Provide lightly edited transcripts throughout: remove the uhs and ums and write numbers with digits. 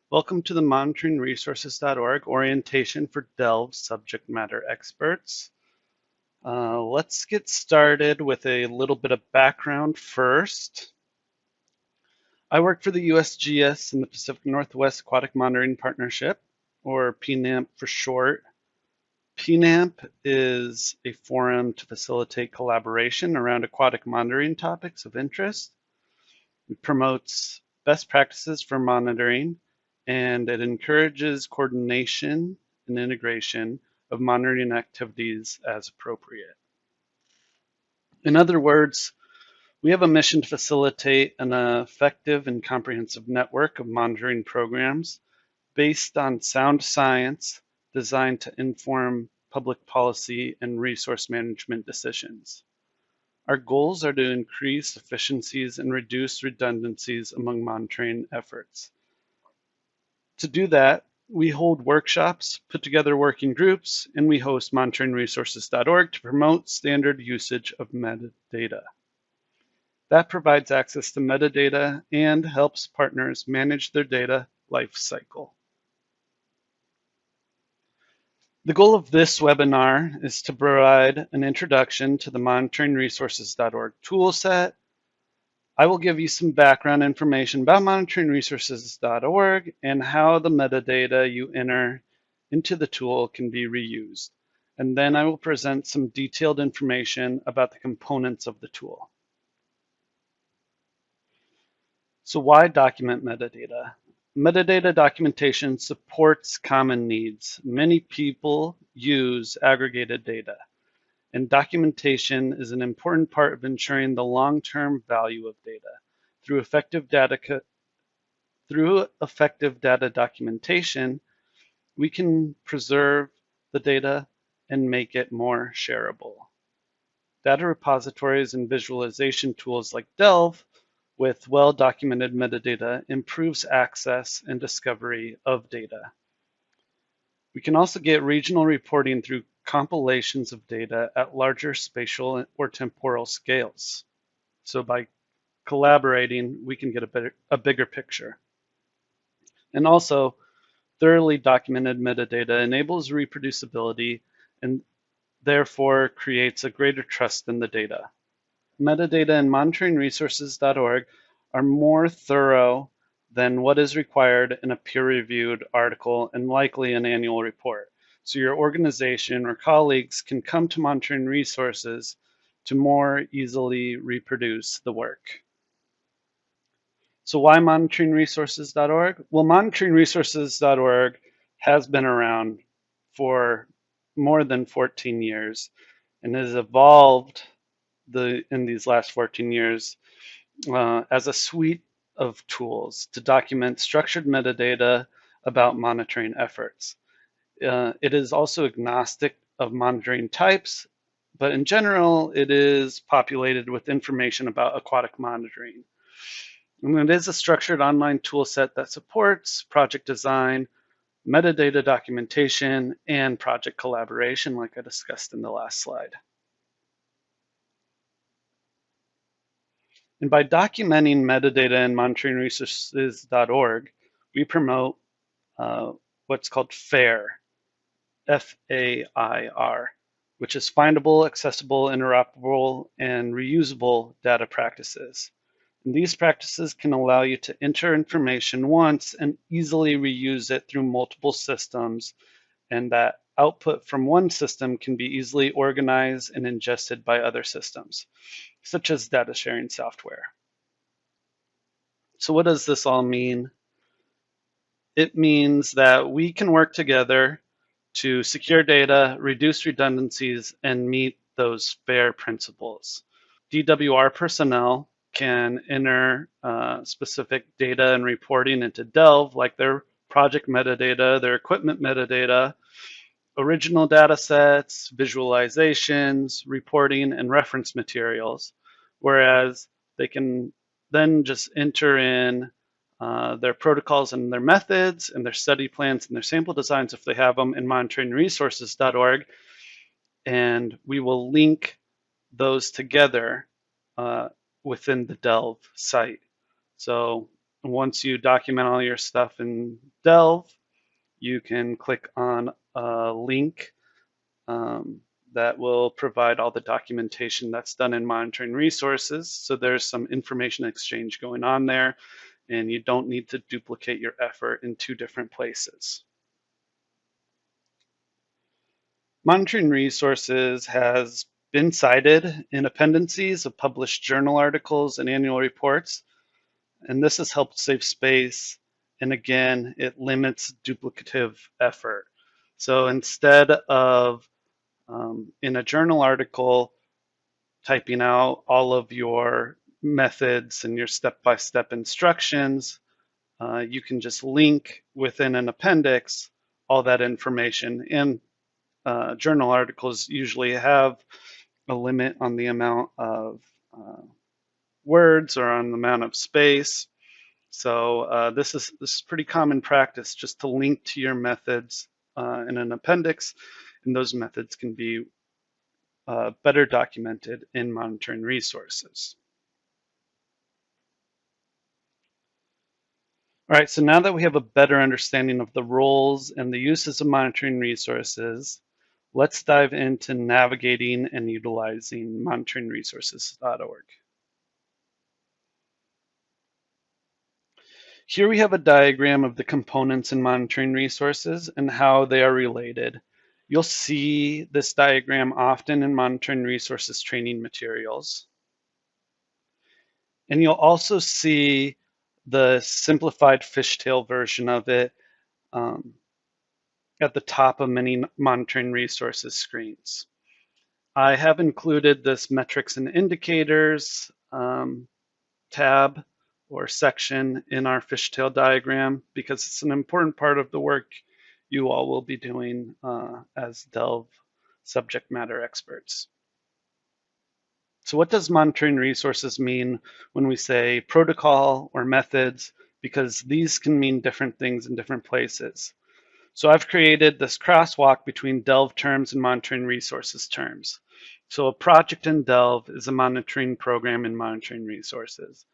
Welcome to the MonitoringResources.org orientation for Delve subject matter experts. Let's get started with a little bit of background first. I work for the USGS and the Pacific Northwest Aquatic Monitoring Partnership, or PNAMP for short. PNAMP is a forum to facilitate collaboration around aquatic monitoring topics of interest. It promotes best practices for monitoring, and it encourages coordination and integration of monitoring activities as appropriate. In other words, we have a mission to facilitate an effective and comprehensive network of monitoring programs based on sound science designed to inform public policy and resource management decisions. Our goals are to increase efficiencies and reduce redundancies among monitoring efforts. To do that, we hold workshops, put together working groups, and we host MonitoringResources.org to promote standard usage of metadata. That provides access to metadata and helps partners manage their data life cycle. The goal of this webinar is to provide an introduction to the MonitoringResources.org toolset. I will give you some background information about MonitoringResources.org and how the metadata you enter into the tool can be reused. And then I will present some detailed information about the components of the tool. So why document metadata? Metadata documentation supports common needs. Many people use aggregated data, and documentation is an important part of ensuring the long-term value of data. Through effective data documentation, we can preserve the data and make it more shareable. Data repositories and visualization tools like Delve with well-documented metadata improves access and discovery of data. We can also get regional reporting through compilations of data at larger spatial or temporal scales. So by collaborating, we can get a bigger picture. And also, thoroughly documented metadata enables reproducibility and therefore creates a greater trust in the data. Metadata in MonitoringResources.org are more thorough than what is required in a peer-reviewed article and likely an annual report. So your organization or colleagues can come to Monitoring Resources to more easily reproduce the work. So why MonitoringResources.org? Well, MonitoringResources.org has been around for more than 14 years and has evolved in these last 14 years as a suite of tools to document structured metadata about monitoring efforts. It is also agnostic of monitoring types, but in general, it is populated with information about aquatic monitoring. And it is a structured online tool set that supports project design, metadata documentation, and project collaboration, like I discussed in the last slide. And by documenting metadata in monitoringresources.org, we promote what's called FAIR, F-A-I-R, which is findable, accessible, interoperable, and reusable data practices. And these practices can allow you to enter information once and easily reuse it through multiple systems, and that output from one system can be easily organized and ingested by other systems, such as data sharing software. So what does this all mean? It means that we can work together to secure data, reduce redundancies, and meet those FAIR principles. DWR personnel can enter specific data and reporting into Delve, like their project metadata, their equipment metadata, original data sets, visualizations, reporting, and reference materials, whereas they can then just enter in their protocols and their methods and their study plans and their sample designs if they have them in monitoringresources.org, and we will link those together within the Delve site. So Once you document all your stuff in Delve, you can click on a link that will provide all the documentation that's done in monitoring resources. So there's some information exchange going on there, and you don't need to duplicate your effort in two different places. Monitoring resources has been cited in appendices of published journal articles and annual reports, and this has helped save space, and again, it limits duplicative effort. So instead of in a journal article typing out all of your methods and your step-by-step instructions, you can just link within an appendix all that information. And journal articles usually have a limit on the amount of words or on the amount of space. So this is pretty common practice, just to link to your methods in an appendix, and those methods can be better documented in monitoring resources. All right, so now that we have a better understanding of the roles and the uses of monitoring resources, let's dive into navigating and utilizing monitoringresources.org. Here we have a diagram of the components in monitoring resources and how they are related. You'll see this diagram often in monitoring resources training materials. And you'll also see the simplified fishtail version of it at the top of many monitoring resources screens. I have included this metrics and indicators tab or section in our fishtail diagram because it's an important part of the work you all will be doing as Delve subject matter experts. So what does monitoring resources mean when we say protocol or methods? Because these can mean different things in different places. So I've created this crosswalk between Delve terms and monitoring resources terms. So a project in Delve is a monitoring program in monitoring resources.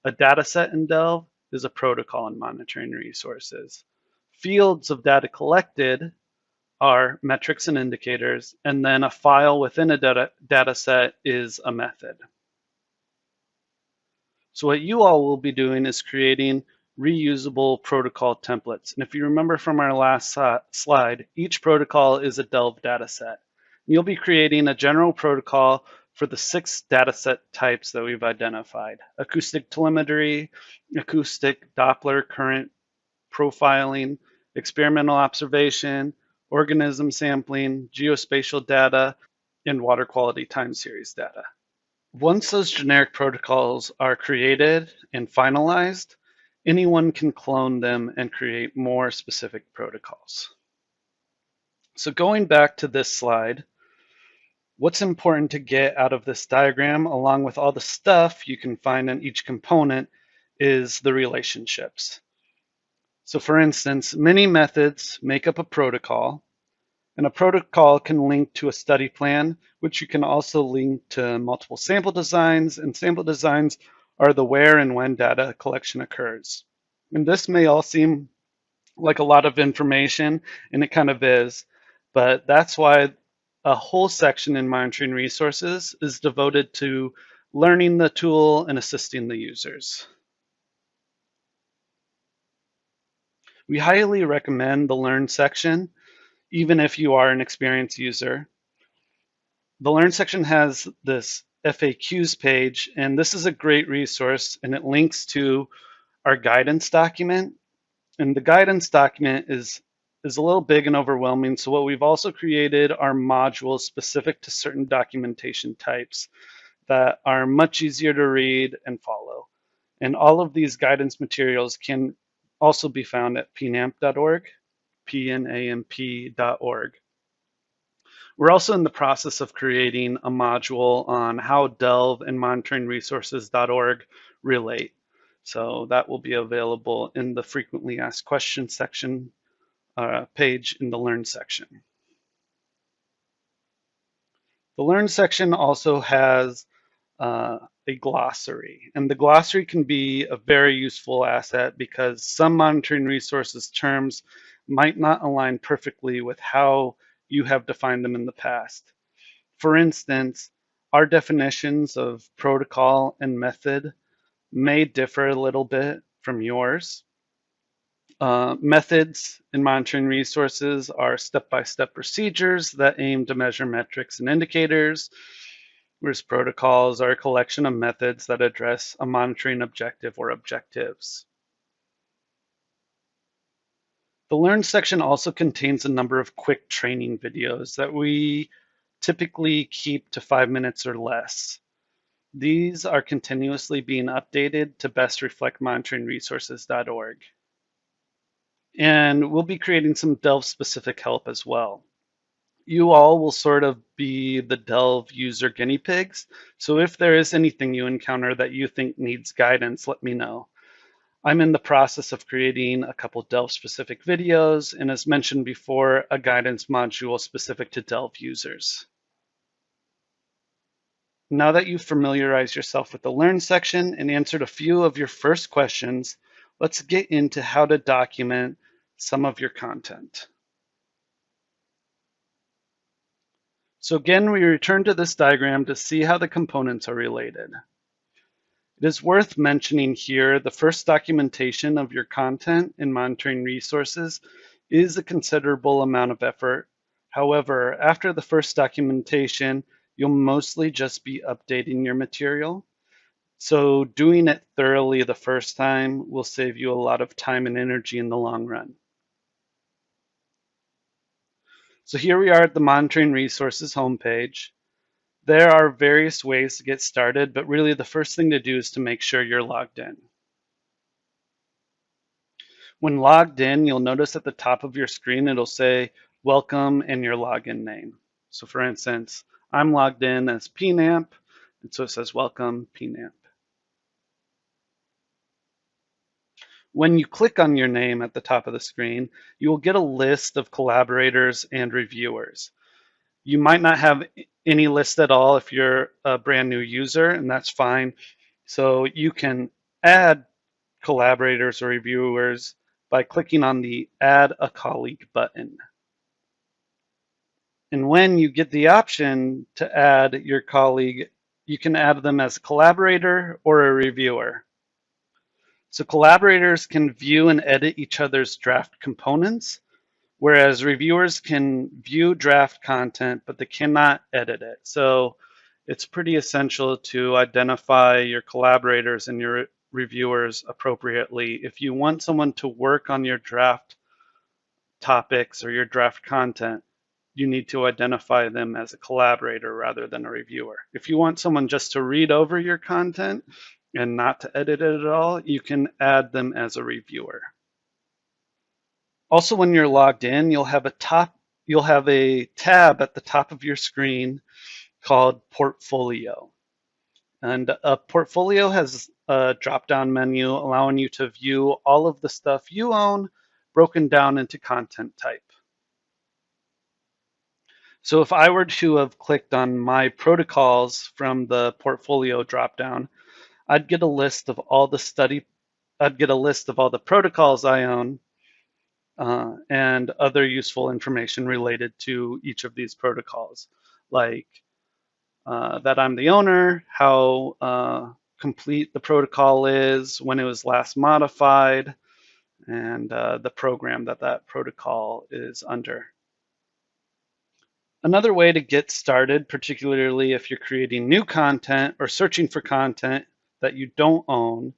A data set in Delve is a protocol in monitoring resources. Fields of data collected are metrics and indicators, and then a file within a data set is a method. So what you all will be doing is creating reusable protocol templates. And if you remember from our last slide, each protocol is a Delve dataset. You'll be creating a general protocol for the 6 dataset types that we've identified: acoustic telemetry, acoustic Doppler current profiling, experimental observation, organism sampling, geospatial data, and water quality time series data. Once those generic protocols are created and finalized, anyone can clone them and create more specific protocols. So going back to this slide, what's important to get out of this diagram, along with all the stuff you can find in each component, is the relationships. So for instance, many methods make up a protocol, and a protocol can link to a study plan, which you can also link to multiple sample designs, and sample designs are the where and when data collection occurs. And this may all seem like a lot of information, and it kind of is, but that's why a whole section in monitoring resources is devoted to learning the tool and assisting the users. We highly recommend the Learn section, even if you are an experienced user. The Learn section has this FAQs page, and this is a great resource, and it links to our guidance document. And the guidance document is a little big and overwhelming, so what we've also created are modules specific to certain documentation types that are much easier to read and follow. And all of these guidance materials can also be found at pnamp.org, pnamp.org. We're also in the process of creating a module on how Delve and monitoringresources.org relate. So that will be available in the frequently asked questions section page in the Learn section. The Learn section also has a glossary. And the glossary can be a very useful asset because some monitoring resources terms might not align perfectly with how you have defined them in the past. For instance, our definitions of protocol and method may differ a little bit from yours. Methods in monitoring resources are step-by-step procedures that aim to measure metrics and indicators, whereas protocols are a collection of methods that address a monitoring objective or objectives. The Learn section also contains a number of quick training videos that we typically keep to 5 minutes or less. These are continuously being updated to best reflect monitoringresources.org. And we'll be creating some Delve specific help as well. You all will sort of be the Delve user guinea pigs. So if there is anything you encounter that you think needs guidance, let me know. I'm in the process of creating a couple Delve specific videos, and as mentioned before, a guidance module specific to Delve users. Now that you've familiarized yourself with the Learn section and answered a few of your first questions, let's get into how to document some of your content. So again, we return to this diagram to see how the components are related. It is worth mentioning here the first documentation of your content in monitoring resources is a considerable amount of effort. However, after the first documentation, you'll mostly just be updating your material. So doing it thoroughly the first time will save you a lot of time and energy in the long run. So here we are at the Monitoring Resources homepage. There are various ways to get started, but really the first thing to do is to make sure you're logged in. When logged in, you'll notice at the top of your screen, it'll say welcome and your login name. So for instance, I'm logged in as PNAMP, and so it says welcome PNAMP. When you click on your name at the top of the screen, you will get a list of collaborators and reviewers. You might not have any list at all if you're a brand new user, and that's fine. So you can add collaborators or reviewers by clicking on the Add a Colleague button. And when you get the option to add your colleague, you can add them as a collaborator or a reviewer. So collaborators can view and edit each other's draft components, whereas reviewers can view draft content, but they cannot edit it. So it's pretty essential to identify your collaborators and your reviewers appropriately. If you want someone to work on your draft topics or your draft content, you need to identify them as a collaborator rather than a reviewer. If you want someone just to read over your content and not to edit it at all, you can add them as a reviewer. Also, when you're logged in, you'll have a tab at the top of your screen called Portfolio. And a portfolio has a drop-down menu allowing you to view all of the stuff you own broken down into content type. So if I were to have clicked on my protocols from the portfolio drop-down, I'd get a list of all the protocols I own and other useful information related to each of these protocols, like that I'm the owner, how complete the protocol is, when it was last modified, and the program that protocol is under. Another way to get started, particularly if you're creating new content or searching for content that you don't own,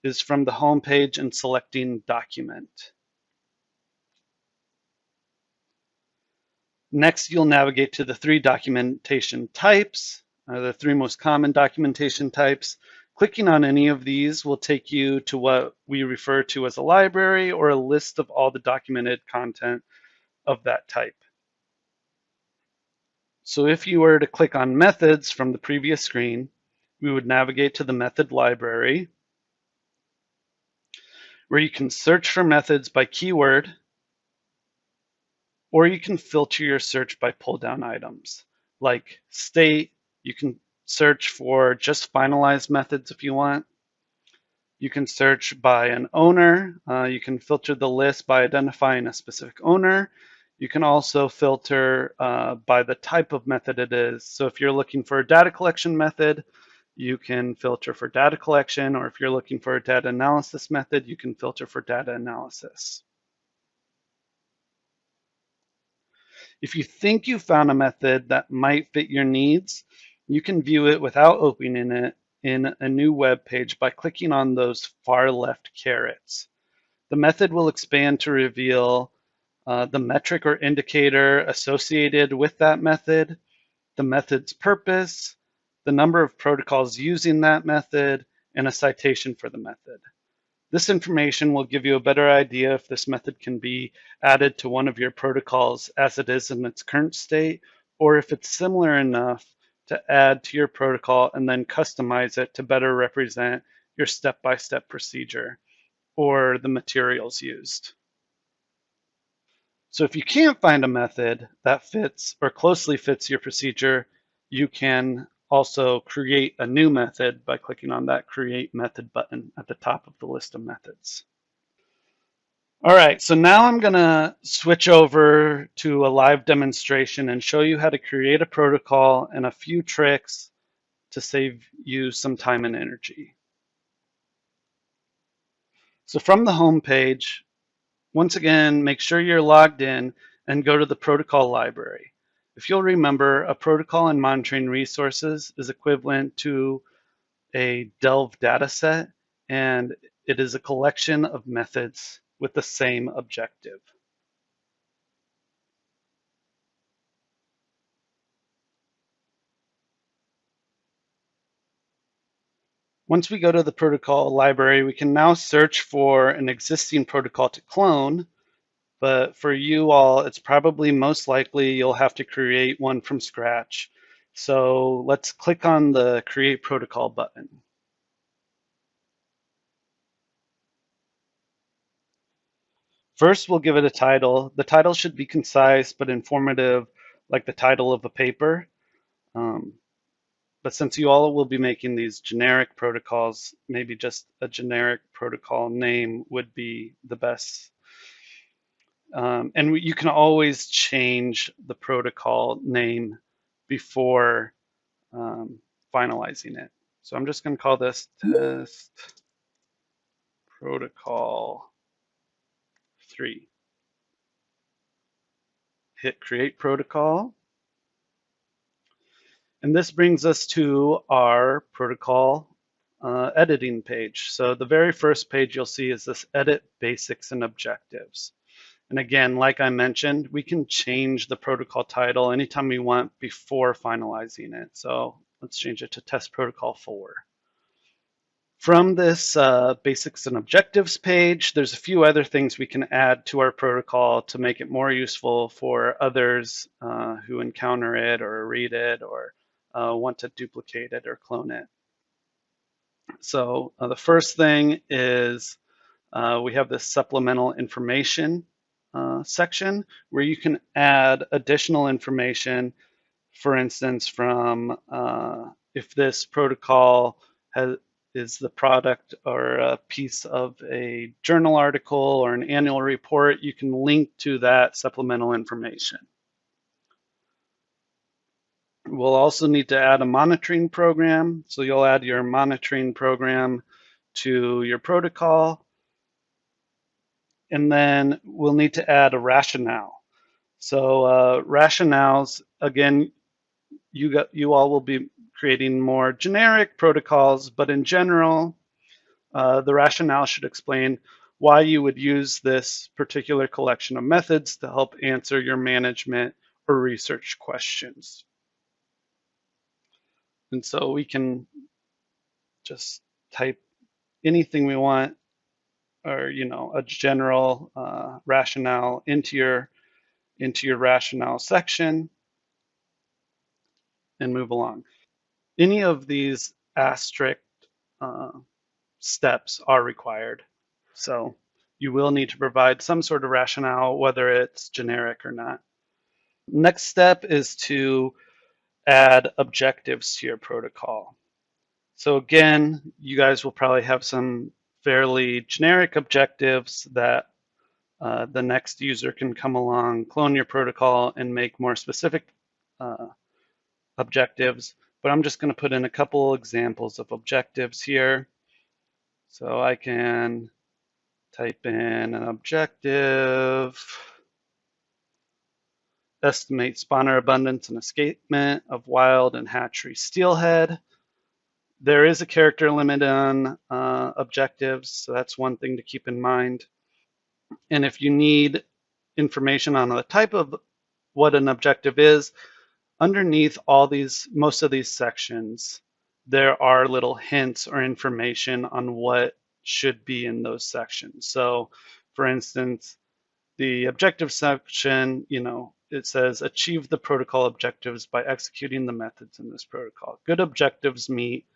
is from the home page and selecting Document. Next, you'll navigate to the three documentation types, the three most common documentation types. Clicking on any of these will take you to what we refer to as a library or a list of all the documented content of that type. So if you were to click on methods from the previous screen, we would navigate to the method library, where you can search for methods by keyword, or you can filter your search by pull down items. Like state, you can search for just finalized methods if you want. You can search by an owner. You can filter the list by identifying a specific owner. You can also filter by the type of method it is. So if you're looking for a data collection method, you can filter for data collection, or if you're looking for a data analysis method, you can filter for data analysis. If you think you found a method that might fit your needs, you can view it without opening it in a new web page by clicking on those far left carets. The method will expand to reveal the metric or indicator associated with that method, the method's purpose, the number of protocols using that method, and a citation for the method. This information will give you a better idea if this method can be added to one of your protocols as it is in its current state, or if it's similar enough to add to your protocol and then customize it to better represent your step-by-step procedure or the materials used. So if you can't find a method that fits or closely fits your procedure, you can also create a new method by clicking on that Create Method button at the top of the list of methods. All right, so now I'm going to switch over to a live demonstration and show you how to create a protocol and a few tricks to save you some time and energy. So from the home page, once again, make sure you're logged in and go to the protocol library. If you'll remember, a protocol in monitoring resources is equivalent to a Delve dataset, and it is a collection of methods with the same objective. Once we go to the protocol library, we can now search for an existing protocol to clone, but for you all, it's probably most likely you'll have to create one from scratch. So let's click on the Create Protocol button. First, we'll give it a title. The title should be concise but informative, like the title of a paper. But since you all will be making these generic protocols, maybe just a generic protocol name would be the best. And you can always change the protocol name before finalizing it. So I'm just going to call this Test Protocol 3. Hit Create Protocol. And this brings us to our protocol editing page. So the very first page you'll see is this Edit Basics and Objectives. And again, like I mentioned, we can change the protocol title anytime we want before finalizing it. So let's change it to Test Protocol 4. From this Basics and Objectives page, there's a few other things we can add to our protocol to make it more useful for others who encounter it or read it or want to duplicate it or clone it. So the first thing is we have this supplemental information section where you can add additional information, for instance, from if this protocol is the product or a piece of a journal article or an annual report, you can link to that supplemental information. We'll also need to add a monitoring program. So you'll add your monitoring program to your protocol. And then we'll need to add a rationale. So rationales, again, you all will be creating more generic protocols, but in general, the rationale should explain why you would use this particular collection of methods to help answer your management or research questions. And so we can just type anything we want, or a general rationale into your rationale section and move along. Any of these asterisk steps are required. So you will need to provide some sort of rationale, whether it's generic or not. Next step is to add objectives to your protocol. So again, you guys will probably have some fairly generic objectives that the next user can come along, clone your protocol, and make more specific objectives. But I'm just going to put in a couple examples of objectives here. So I can type in an objective, estimate spawner abundance and escapement of wild and hatchery steelhead. There is a character limit on objectives, so that's one thing to keep in mind. And if you need information on the type of what an objective is, underneath most of these sections, there are little hints or information on what should be in those sections. So for instance, the objective section, it says achieve the protocol objectives by executing the methods in this protocol. Good objectives meet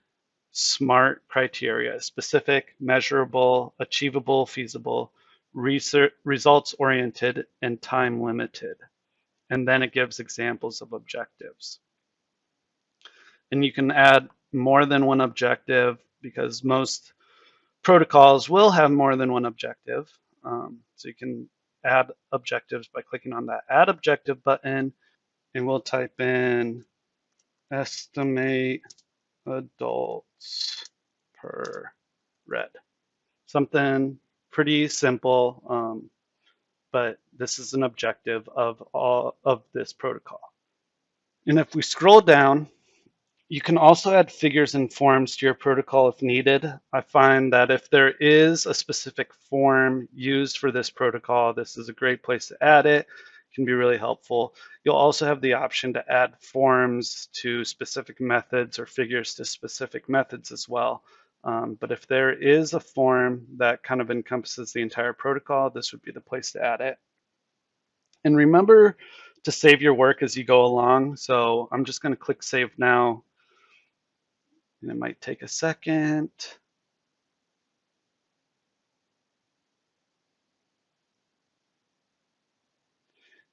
SMART criteria: specific, measurable, achievable, feasible, results oriented, and time limited. And then it gives examples of objectives. And you can add more than one objective because most protocols will have more than one objective. So you can add objectives by clicking on that Add Objective button, and we'll type in estimate adults per red. Something pretty simple, but this is an objective of all of this protocol. And if we scroll down, you can also add figures and forms to your protocol if needed. I find that if there is a specific form used for this protocol, this is a great place to add it. It can be really helpful. You'll also have the option to add forms to specific methods or figures to specific methods as well. But if there is a form that kind of encompasses the entire protocol, this would be the place to add it. And remember to save your work as you go along. So I'm just going to click Save Now. And it might take a second.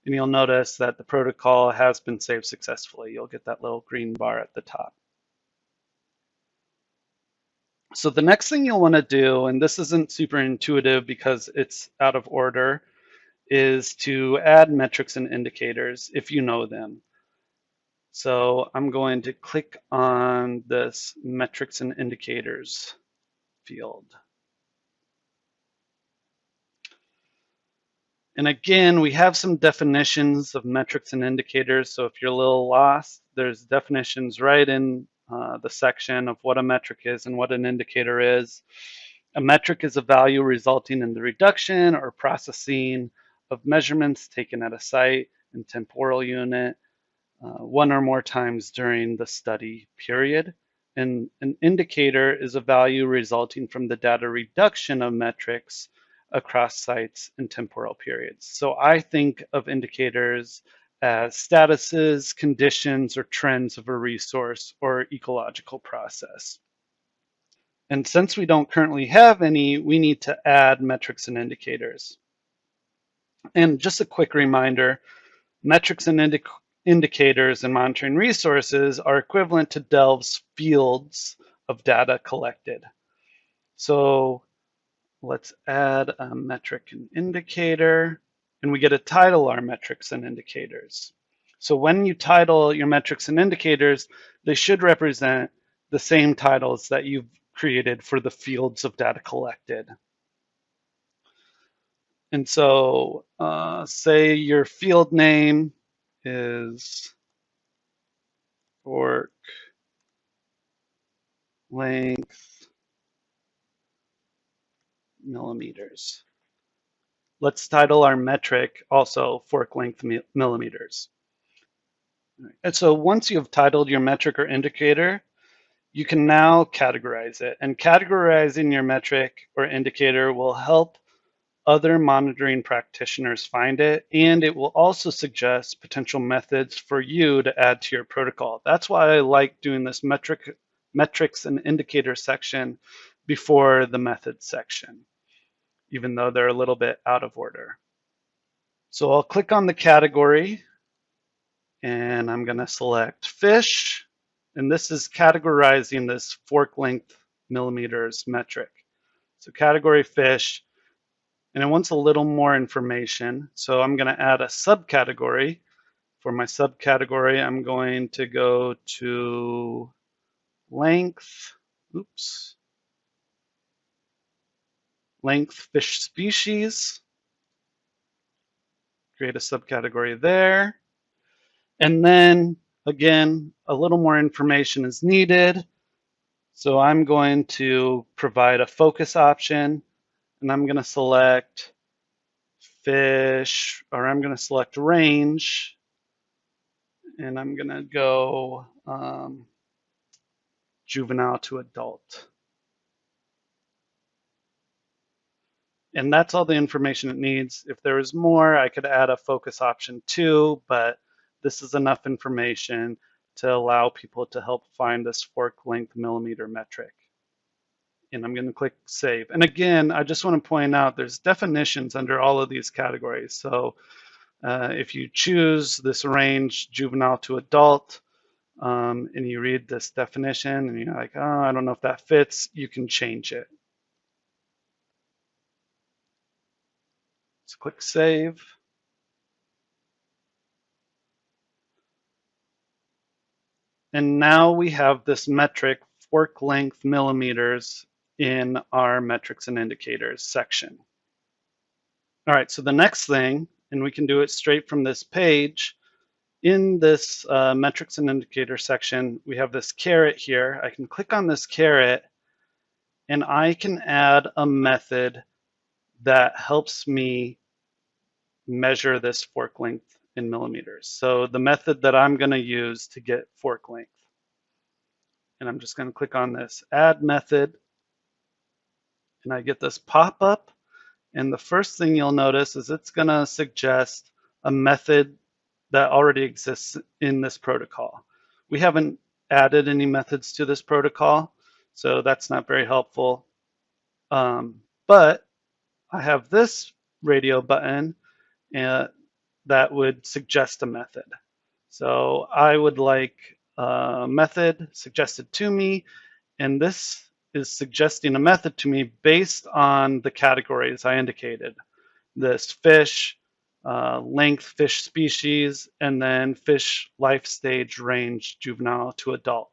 And you'll notice that the protocol has been saved successfully. You'll get that little green bar at the top. So the next thing you'll want to do, and this isn't super intuitive because it's out of order, is to add metrics and indicators if you know them. So I'm going to click on this metrics and indicators field. And again, we have some definitions of metrics and indicators. So if you're a little lost, there's definitions right in the section of what a metric is and what an indicator is. A metric is a value resulting in the reduction or processing of measurements taken at a site and temporal unit one or more times during the study period. And an indicator is a value resulting from the data reduction of metrics across sites and temporal periods. So I think of indicators as statuses, conditions, or trends of a resource or ecological process. And since we don't currently have any, we need to add metrics and indicators. And just a quick reminder, metrics and indicators and monitoring resources are equivalent to Delve's fields of data collected. So let's add a metric and indicator, and we get to title our metrics and indicators. So when you title your metrics and indicators, they should represent the same titles that you've created for the fields of data collected. And so say your field name is fork length millimeters. Let's title our metric also fork length millimeters. And so once you have titled your metric or indicator, you can now categorize it. And categorizing your metric or indicator will help other monitoring practitioners find it, and it will also suggest potential methods for you to add to your protocol. That's why I like doing this metrics and indicator section before the methods section, even though they're a little bit out of order. So I'll click on the category, and I'm going to select fish, and this is categorizing this fork length millimeters metric. So category fish, and it wants a little more information. So I'm going to add a subcategory. For my subcategory, I'm going to go to length, length fish species, create a subcategory there. And then again, a little more information is needed. So I'm going to provide a focus option, and I'm going to select fish, or I'm going to select range, and I'm going to go juvenile to adult. And that's all the information it needs. If there was more, I could add a focus option too, but this is enough information to allow people to help find this fork length millimeter metric. And I'm going to click save. And again, I just want to point out there's definitions under all of these categories. So if you choose this range juvenile to adult, and you read this definition and you're like, oh, I don't know if that fits, you can change it. So click save. And now we have this metric, fork length millimeters, in our metrics and indicators section. All right, so the next thing, and we can do it straight from this page, in this metrics and indicator section, we have this caret here. I can click on this caret, and I can add a method that helps me measure this fork length in millimeters. So the method that I'm going to use to get fork length, and I'm just going to click on this add method, and I get this pop-up, and the first thing you'll notice is it's going to suggest a method that already exists in this protocol. We haven't added any methods to this protocol, so that's not very helpful. But I have this radio button that would suggest a method. So I would like a method suggested to me, and this is suggesting a method to me based on the categories I indicated. This fish, length fish species, and then fish life stage range juvenile to adult.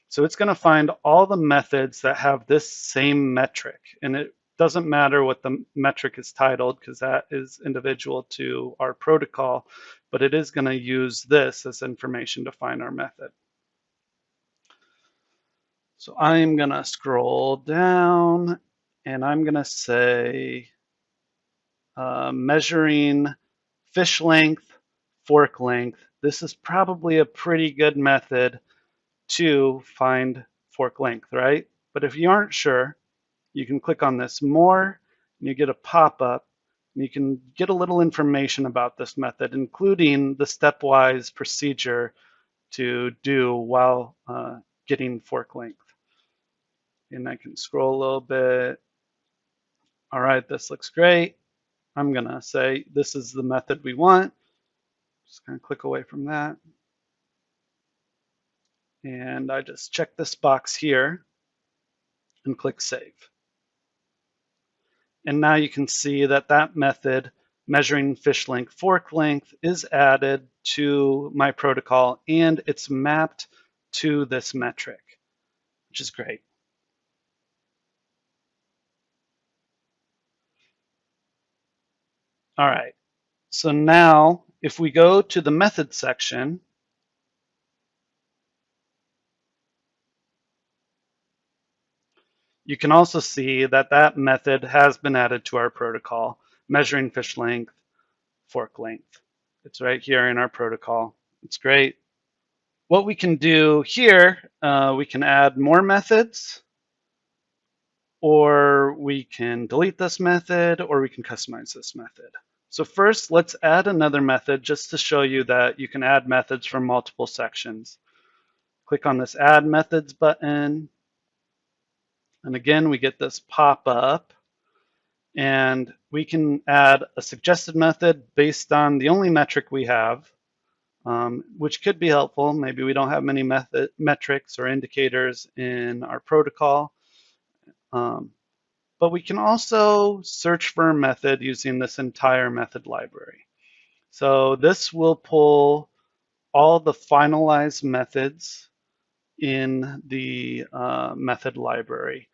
So it's going to find all the methods that have this same metric, and it doesn't matter what the metric is titled because that is individual to our protocol, but it is going to use this as information to find our method. So I'm going to scroll down, and I'm going to say measuring fish length, fork length. This is probably a pretty good method to find fork length, right? But if you aren't sure, you can click on this more, and you get a pop-up, and you can get a little information about this method, including the stepwise procedure to do while getting fork length. And I can scroll a little bit. All right, this looks great. I'm gonna say this is the method we want. Just gonna click away from that. And I just check this box here and click save. And now you can see that that method, measuring fish length, fork length, is added to my protocol, and it's mapped to this metric, which is great. All right, so now if we go to the method section, you can also see that that method has been added to our protocol, measuring fish length, fork length. It's right here in our protocol. It's great. What we can do here, we can add more methods, or we can delete this method, or we can customize this method. So first, let's add another method just to show you that you can add methods from multiple sections. Click on this Add Methods button, and again, we get this pop-up, and we can add a suggested method based on the only metric we have. which could be helpful. Maybe we don't have many metrics or indicators in our protocol. But we can also search for a method using this entire method library. So this will pull all the finalized methods in the method library.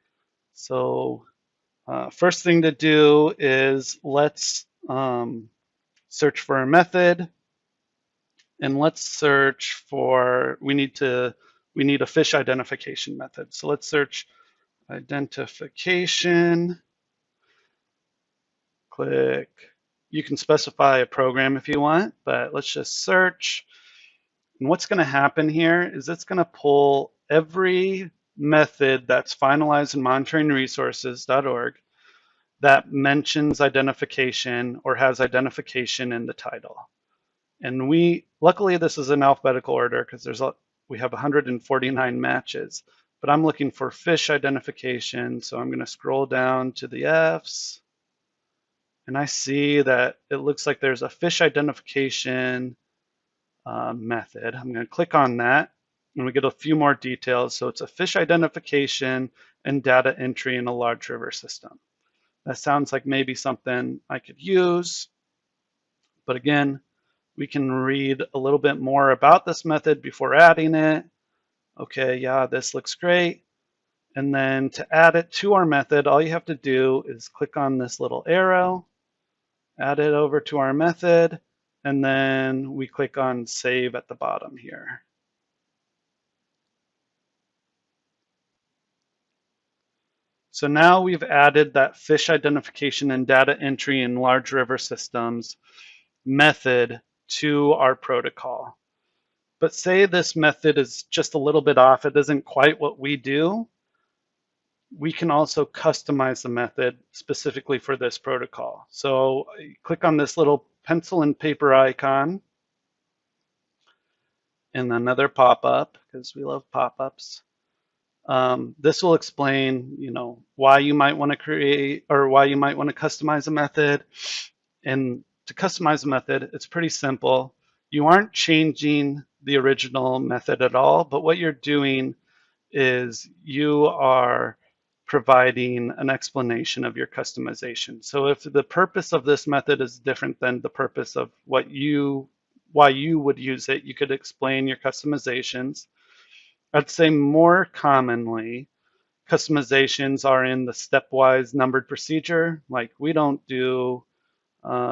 So first thing to do is let's search for a method, and let's search for, we need a fish identification method. So let's search identification, click. You can specify a program if you want, but let's just search. And what's going to happen here is it's going to pull every method that's finalized in MonitoringResourcesorg that mentions identification or has identification in the title. And luckily this is in alphabetical order because we have 149 matches, but I'm looking for fish identification. So I'm going to scroll down to the F's, and I see that it looks like there's a fish identification method. I'm going to click on that, and we get a few more details. So it's a fish identification and data entry in a large river system. That sounds like maybe something I could use, but again, we can read a little bit more about this method before adding it. Okay, yeah, this looks great. And then to add it to our method, all you have to do is click on this little arrow, add it over to our method, and then we click on save at the bottom here. So now we've added that fish identification and data entry in large river systems method to our protocol. But say this method is just a little bit off, it isn't quite what we do, we can also customize the method specifically for this protocol. So click on this little pencil and paper icon and another pop-up, because we love pop-ups. This will explain, why you might want to create or why you might want to customize a method. And to customize a method, it's pretty simple. You aren't changing the original method at all, but what you're doing is you are providing an explanation of your customization. So if the purpose of this method is different than the purpose of why you would use it, you could explain your customizations. I'd say more commonly, customizations are in the stepwise numbered procedure. Like we don't do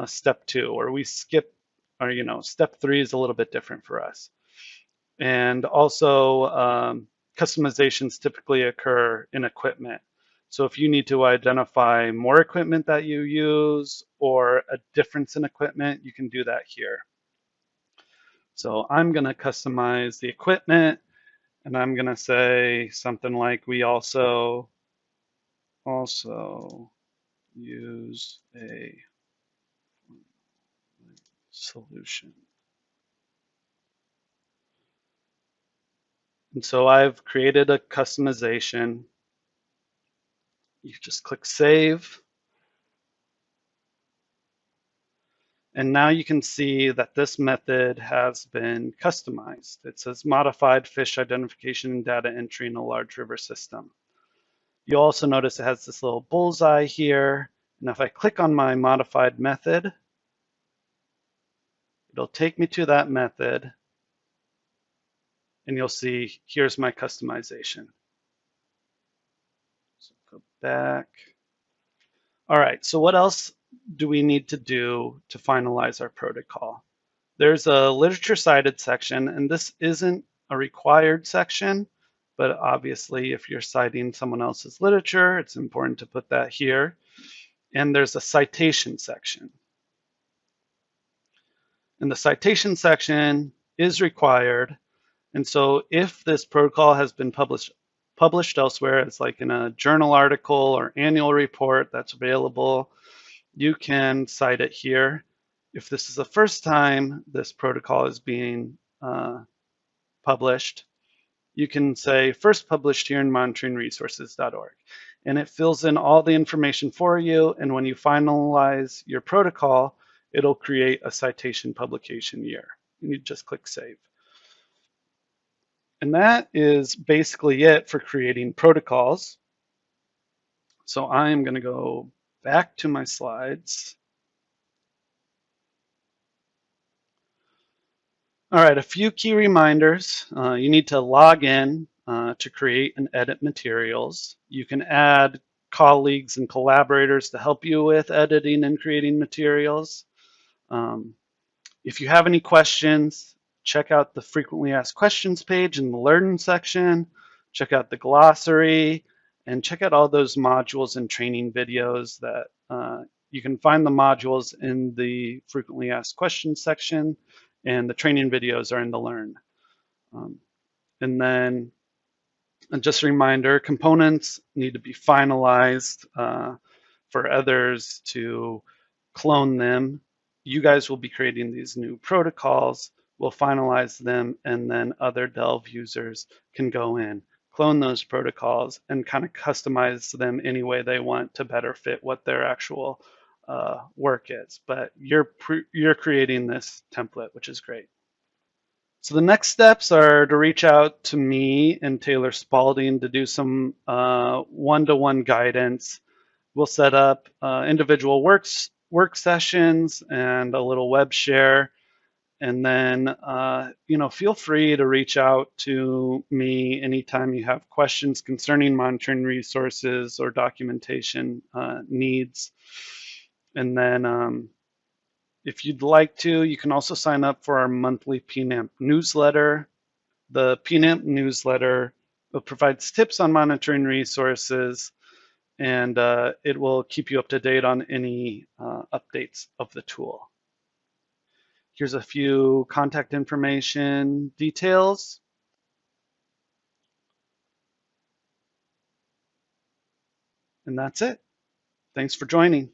step 2, or we skip, or step 3 is a little bit different for us. And also customizations typically occur in equipment. So if you need to identify more equipment that you use or a difference in equipment, you can do that here. So I'm going to customize the equipment, and I'm going to say something like we also use a solution. And so I've created a customization. You just click save. And now you can see that this method has been customized. It says modified fish identification and data entry in a large river system. You'll also notice it has this little bullseye here. And if I click on my modified method, it'll take me to that method. And you'll see, here's my customization. So go back. All right, so what else do we need to do to finalize our protocol? There's a literature cited section, and this isn't a required section, but obviously if you're citing someone else's literature, it's important to put that here. And there's a citation section. And the citation section is required. And so if this protocol has been published elsewhere, it's like in a journal article or annual report that's available, you can cite it here. If this is the first time this protocol is being published, you can say first published here in monitoringresources.org. And it fills in all the information for you. And when you finalize your protocol, it'll create a citation publication year. You just click Save. And that is basically it for creating protocols. So I'm going to go back to my slides. All right, a few key reminders. You need to log in to create and edit materials. You can add colleagues and collaborators to help you with editing and creating materials. If you have any questions, check out the frequently asked questions page in the Learn section, check out the glossary, and check out all those modules and training videos that you can find the modules in the frequently asked questions section, and the training videos are in the Learn. And then just a reminder, components need to be finalized for others to clone them. You guys will be creating these new protocols, we'll finalize them, and then other Delve users can go in, clone those protocols, and kind of customize them any way they want to better fit what their actual work is. But you're creating this template, which is great. So the next steps are to reach out to me and Taylor Spalding to do some one-to-one guidance. We'll set up individual work sessions and a little web share. And then, feel free to reach out to me anytime you have questions concerning monitoring resources or documentation needs. And then if you'd like to, you can also sign up for our monthly PNAMP newsletter. The PNAMP newsletter provides tips on monitoring resources, and it will keep you up to date on any updates of the tool. Here's a few contact information details. And that's it. Thanks for joining.